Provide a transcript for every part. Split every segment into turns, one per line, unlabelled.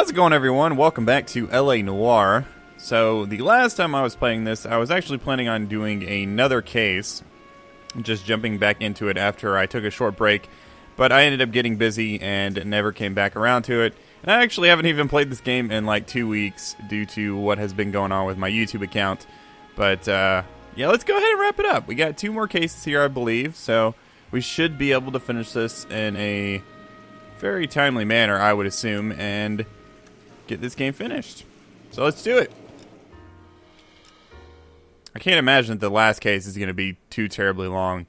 How's it going, everyone? Welcome back to LA Noire. So, the last time I was playing this, I was actually planning on doing another case, just jumping back into it after I took a short break, but I ended up getting busy and never came back around to it. And I actually haven't even played this game in like 2 weeks due to what has been going on with my YouTube account. But, yeah, let's go ahead and wrap it up. We got 2 more cases here, I believe, so we should be able to finish this in a very timely manner, I would assume, and get this game finished. So let's do it. I can't imagine that the last case is going to be too terribly long.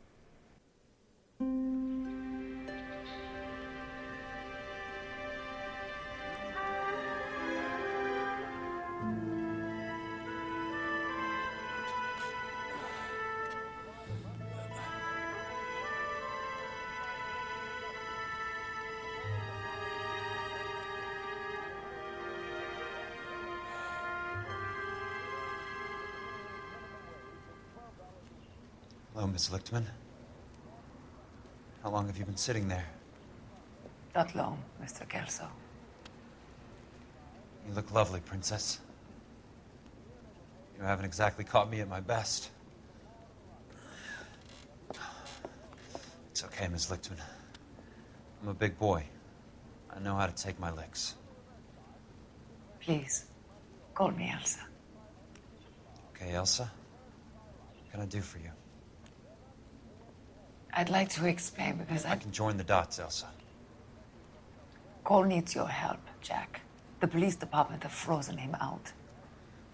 Hello, Miss Lichtman. How long have you been sitting there?
Not long, Mr. Kelso.
You look lovely, Princess. You haven't exactly caught me at my best. It's okay, Miss Lichtman. I'm a big boy. I know how to take my licks.
Please, call me Elsa.
Okay, Elsa? What can I do for you?
I'd like to explain because
I can join the dots, Elsa.
Cole needs your help, Jack. The police department have frozen him out.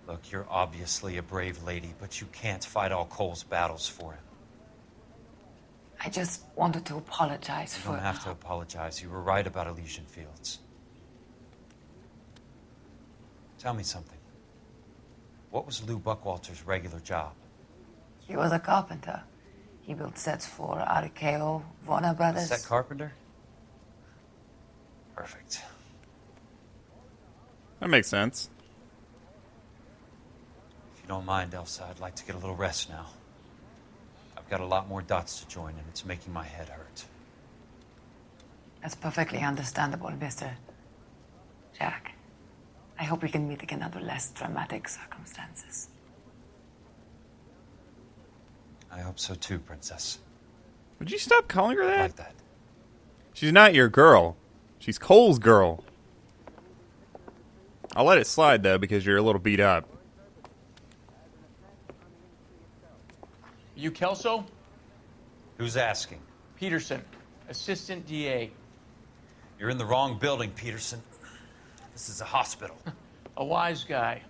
Look, you're obviously a brave lady, but you can't fight all Cole's battles for him.
I just wanted to apologize
You
for...
don't have to apologize. You were right about Elysian Fields. Tell me something. What was Lou Buckwalter's regular job?
He was a carpenter. He built sets for RKO, Warner Brothers.
Set carpenter? Perfect.
That makes sense.
If you don't mind, Elsa, I'd like to get a little rest now. I've got a lot more dots to join, and it's making my head hurt.
That's perfectly understandable, Mr. Jack. I hope we can meet again under less dramatic circumstances.
I hope so too, Princess.
Would you stop calling her that?
Like that.
She's not your girl. She's Cole's girl. I'll let it slide, though, because you're a little beat up.
You Kelso?
Who's asking?
Peterson, Assistant DA.
You're in the wrong building, Peterson. This is a hospital.
A wise guy.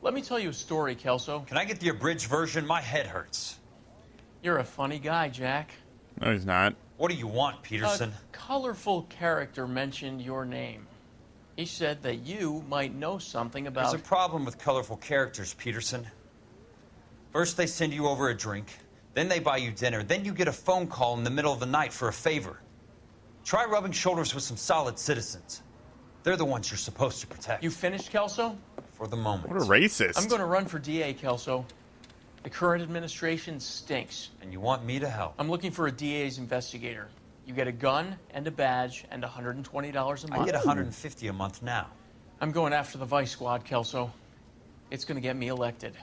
Let me tell you a story, Kelso.
Can I get the abridged version? My head hurts.
You're a funny guy, Jack.
No, he's not.
What do you want, Peterson?
A colorful character mentioned your name. He said that you might know something about...
There's a problem with colorful characters, Peterson. First they send you over a drink, then they buy you dinner, then you get a phone call in the middle of the night for a favor. Try rubbing shoulders with some solid citizens. They're the ones you're supposed to protect.
You finished, Kelso?
For the moment.
What a racist.
I'm going to run for DA, Kelso. The current administration stinks.
And you want me to help?
I'm looking for a DA's investigator. You get a gun and a badge and $120 a month.
I get $150 a month now.
I'm going after the Vice Squad, Kelso. It's going to get me elected.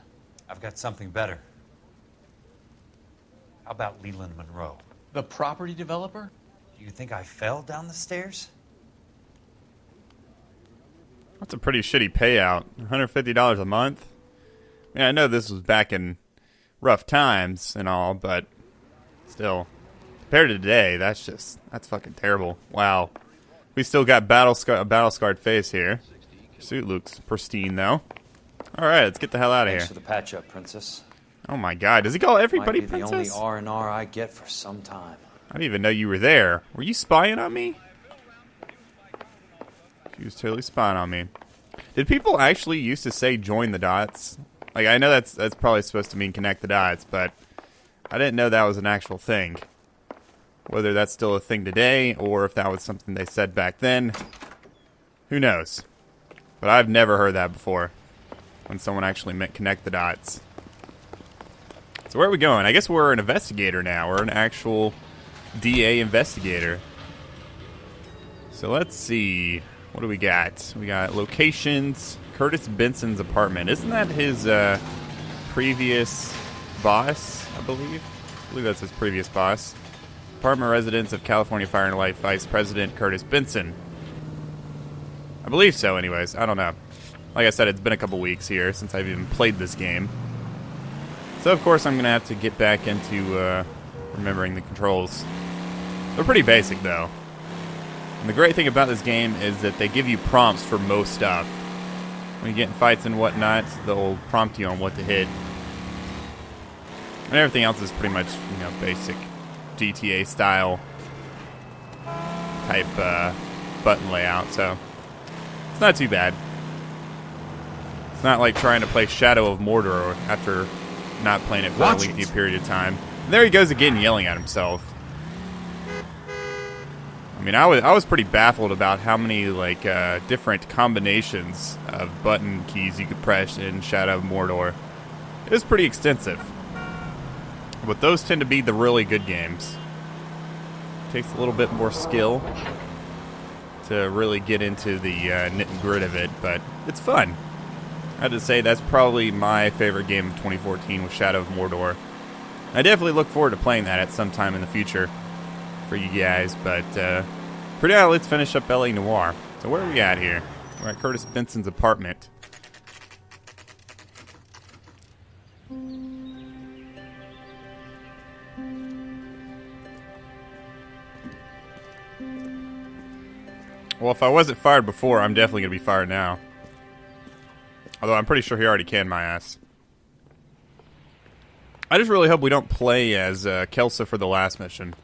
I've got something better. How about Leland Monroe?
The property developer?
Do you think I fell down the stairs?
That's a pretty shitty payout. $150 a month? I mean, I know this was back in rough times and all, but still. Compared to today, that's fucking terrible. Wow. We still got a battle-scarred face here. Suit looks pristine, though. Alright, let's get the hell out of here.
Thanks for the patch-up, Princess.
Oh my god, does he call everybody
Might be
princess?
the only R&R I get for some time.
I didn't even know you were there. Were you spying on me? She was totally spying on me. Did people actually used to say join the dots? Like, I know that's probably supposed to mean connect the dots, but I didn't know that was an actual thing. Whether that's still a thing today, or if that was something they said back then, who knows? But I've never heard that before, when someone actually meant connect the dots. So where are we going? I guess we're an investigator now. We're an actual DA investigator. So let's see. What do we got? We got locations. Curtis Benson's apartment. Isn't that his previous boss, I believe? I believe that's his previous boss. Apartment residence of California Fire and Life Vice President Curtis Benson. I believe so, anyways. I don't know. Like I said, it's been a couple weeks here since I've even played this game. So, of course, I'm going to have to get back into remembering the controls. They're pretty basic, though. And the great thing about this game is that they give you prompts for most stuff. When you get in fights and whatnot, they'll prompt you on what to hit. And everything else is pretty much, you know, basic GTA style type button layout, so it's not too bad. It's not like trying to play Shadow of Mordor after not playing it for a lengthy period of time. And there he goes again, yelling at himself. I mean, I was pretty baffled about how many like different combinations of button keys you could press in Shadow of Mordor. It was pretty extensive, but those tend to be the really good games. Takes a little bit more skill to really get into the nit and grit of it, but it's fun. I have to say that's probably my favorite game of 2014 was Shadow of Mordor. I definitely look forward to playing that at some time in the future for you guys, but for now, let's finish up LA Noire. So where are we at here? We're at Curtis Benson's apartment. Well, if I wasn't fired before, I'm definitely going to be fired now. Although I'm pretty sure he already canned my ass. I just really hope we don't play as Kelso for the last mission.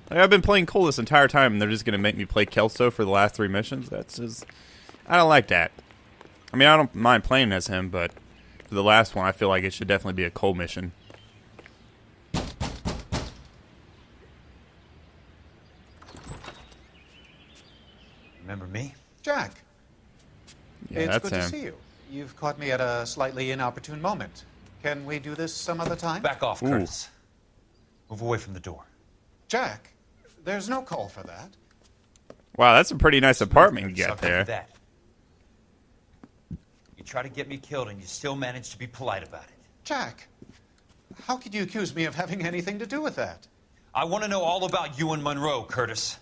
Like, I've been playing Cole this entire time, and they're just going to make me play Kelso for the last 3 missions? That's just... I don't like that. I mean, I don't mind playing as him, but for the last one, I feel like it should definitely be a Cole mission.
Remember me?
Jack.
Yeah,
It's
that's
good
him.
to see you. You've caught me at a slightly inopportune moment. Can we do this some other time?
Back off,
Ooh.
Curtis. Move away from the door.
Jack, there's no call for that.
Wow, that's a pretty nice apartment you got
Suck into
there.
that. You try to get me killed, and you still manage to be polite about it.
Jack, how could you accuse me of having anything to do with that?
I want to know all about you and Monroe, Curtis.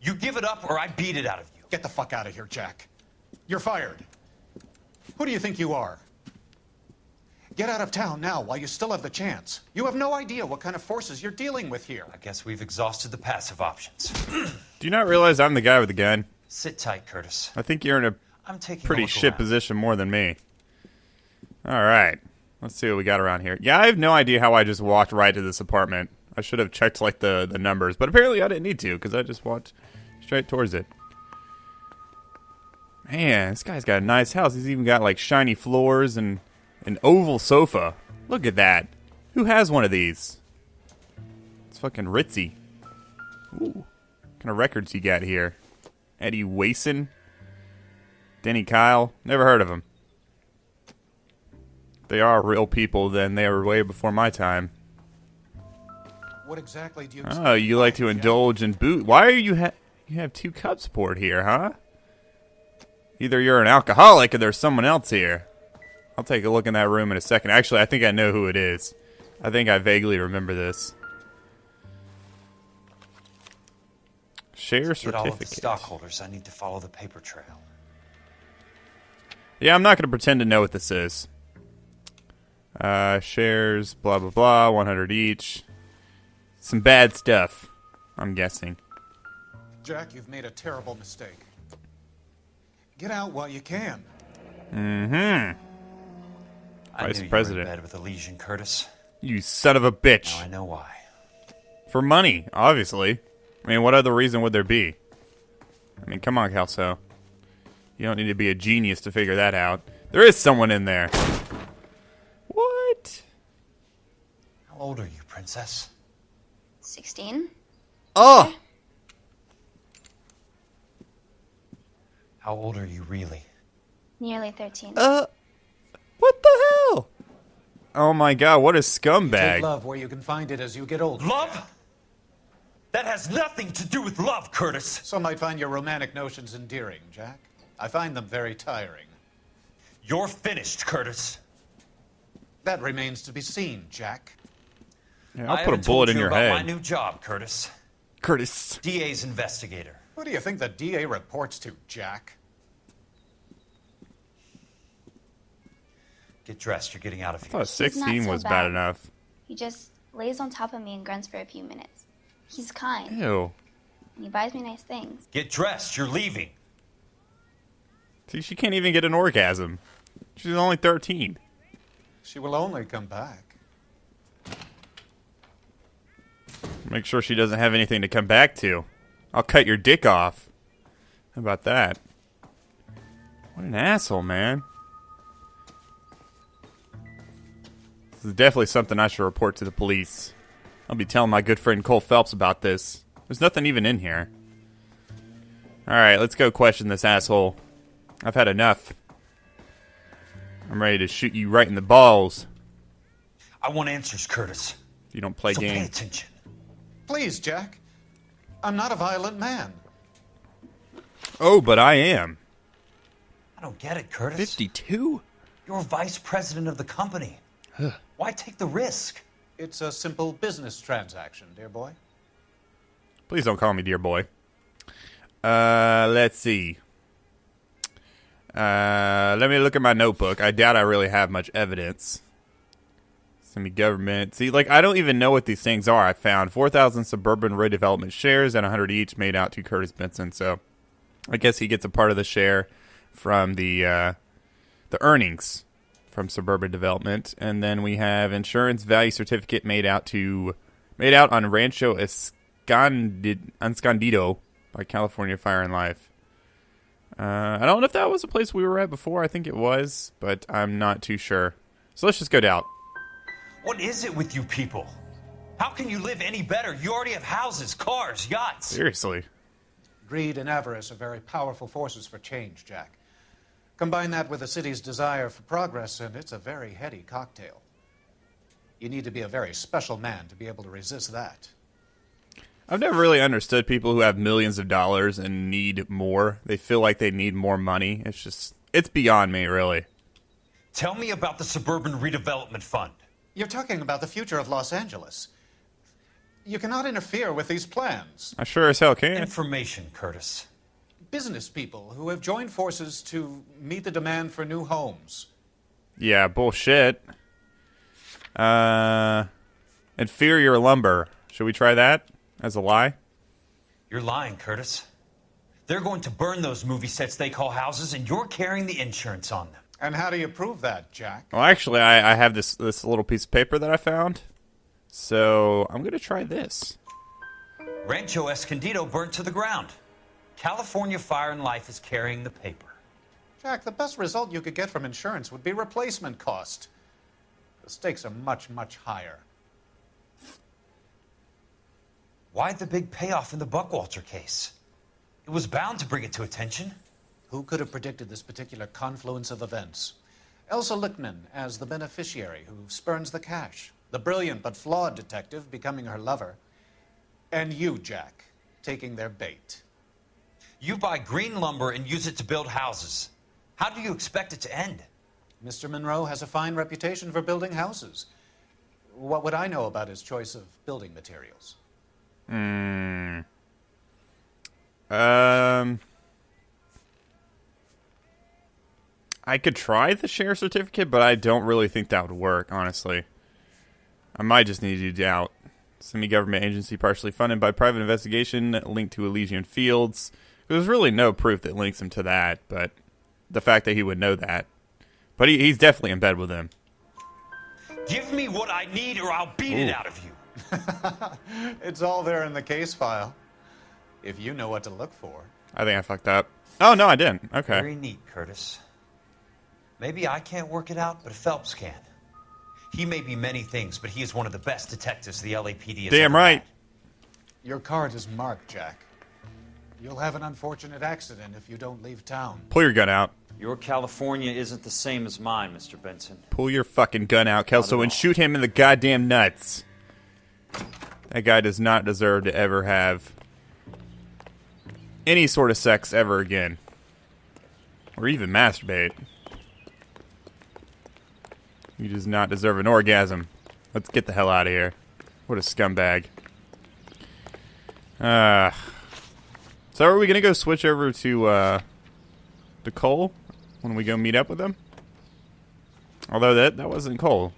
You give it up, or I beat it out of you.
Get the fuck out of here, Jack. You're fired. Who do you think you are? Get out of town now while you still have the chance. You have no idea what kind of forces you're dealing with here.
I guess we've exhausted the passive options.
Do you not realize I'm the guy with the gun?
Sit tight, Curtis.
I think you're in a
I'm taking a
pretty
look
shit
around.
position more than me. Alright. Let's see what we got around here. Yeah, I have no idea how I just walked right to this apartment. I should have checked like the numbers, but apparently I didn't need to because I just walked straight towards it. Man, this guy's got a nice house. He's even got like shiny floors and an oval sofa. Look at that. Who has one of these? It's fucking ritzy. Ooh. What kind of records you got here? Eddie Wason? Denny Kyle? Never heard of them. If they are real people, then they were way before my time.
What exactly do you...
Oh, you like to indulge in boot. Why are you you have 2 cups poured here, huh? Either you're an alcoholic or there's someone else here. I'll take a look in that room in a second. Actually, I think I know who it is. I think I vaguely remember this. Share
Get all of the
certificate.
stockholders. I need to follow the paper trail.
Yeah, I'm not going to pretend to know what this is. Shares, blah, blah, blah, 100 each. Some bad stuff, I'm guessing.
Jack, you've made a terrible mistake. Get out while you can.
Mm-hmm.
I
Vice
knew
President.
you were in bed with a lesion, Curtis.
You son of a bitch.
Now I know why.
For money, obviously. I mean, what other reason would there be? I mean, come on, Kelso. You don't need to be a genius to figure that out. There is someone in there. What?
How old are you, Princess?
16?
Oh!
How old are you really?
Nearly 13.
What the hell? Oh my god, what a
Take
scumbag.
love where you can find it as you get older.
Love? That has nothing to do with love, Curtis.
Some might find your romantic notions endearing, Jack. I find them very tiring.
You're finished, Curtis.
That remains to be seen, Jack.
Yeah, I'll
I
put a
haven't
bullet
told
in
you
your
about
head.
my new job, Curtis.
Curtis.
DA's investigator.
Who do you think the DA reports to, Jack?
Get dressed. You're getting out of
I
here.
thought
He's not
16
so
was bad
bad.
enough.
He just lays on top of me and grunts for a few minutes. He's kind,
Ew.
and he buys me nice things.
Get dressed. You're leaving.
See, she can't even get an orgasm. She's only 13.
She will only come back.
Make sure she doesn't have anything to come back to. I'll cut your dick off. How about that? What an asshole, man. This is definitely something I should report to the police. I'll be telling my good friend Cole Phelps about this. There's nothing even in here. Alright, let's go question this asshole. I've had enough. I'm ready to shoot you right in the balls
I want answers, Curtis.
if you don't play
So pay
games.
attention.
Please, Jack. I'm not a violent man.
Oh, but I am.
I don't get it, Curtis.
52?
You're vice president of the company. Why take the risk?
It's a simple business transaction, dear boy.
Please don't call me dear boy. Let's see. Let me look at my notebook. I doubt I really have much evidence. Semi-government. See, like, I don't even know what these things are. I found 4,000 suburban redevelopment shares and 100 each made out to Curtis Benson. So I guess he gets a part of the share from the earnings from suburban development. And then we have insurance value certificate made out on Rancho Escondido by California Fire and Life. I don't know if that was a place we were at before. I think it was, but I'm not too sure. So let's just go down.
What is it with you people? How can you live any better? You already have houses, cars, yachts.
Seriously.
Greed and avarice are very powerful forces for change, Jack. Combine that with the city's desire for progress, and it's a very heady cocktail. You need to be a very special man to be able to resist that.
I've never really understood people who have millions of dollars and need more. They feel like they need more money. It's beyond me, really.
Tell me about the Suburban Redevelopment Fund.
You're talking about the future of Los Angeles. You cannot interfere with these plans.
I sure as hell can.
Information, Curtis.
Business people who have joined forces to meet the demand for new homes.
Yeah, bullshit. Inferior lumber. Should we try that as a lie?
You're lying, Curtis. They're going to burn those movie sets they call houses, and you're carrying the insurance on them.
And how do you prove that, Jack?
Well, actually, I have this little piece of paper that I found. So I'm going to try this.
Rancho Escondido burnt to the ground. California Fire and Life is carrying the paper.
Jack, the best result you could get from insurance would be replacement cost. The stakes are much, much higher.
Why the big payoff in the Buckwalter case? It was bound to bring it to attention.
Who could have predicted this particular confluence of events? Elsa Lichtman as the beneficiary who spurns the cash, the brilliant but flawed detective becoming her lover, and you, Jack, taking their bait.
You buy green lumber and use it to build houses. How do you expect it to end?
Mr. Monroe has a fine reputation for building houses. What would I know about his choice of building materials?
I could try the share certificate, but I don't really think that would work, honestly. I might just need to doubt. Semi-government agency partially funded by private investigation linked to Elysian Fields. There's really no proof that links him to that, but the fact that he would know that. But he's definitely in bed with him.
Give me what I need or I'll beat it out of you.
It's all there in the case file, if you know what to look for.
I think I fucked up. Oh, no, I didn't. Okay.
Very neat, Curtis. Maybe I can't work it out, but Phelps can. He may be many things, but he is one of the best detectives the LAPD has
Damn
ever
right.
had.
Your card is marked, Jack. You'll have an unfortunate accident if you don't leave town.
Pull your gun out.
Your California isn't the same as mine, Mr. Benson.
Pull your fucking gun out, Kelso,
Not at
and
all.
shoot him in the goddamn nuts. That guy does not deserve to ever have any sort of sex ever again. Or even masturbate. He does not deserve an orgasm. Let's get the hell out of here. What a scumbag. So are we gonna go switch over to Cole when we go meet up with him? Although that wasn't Cole.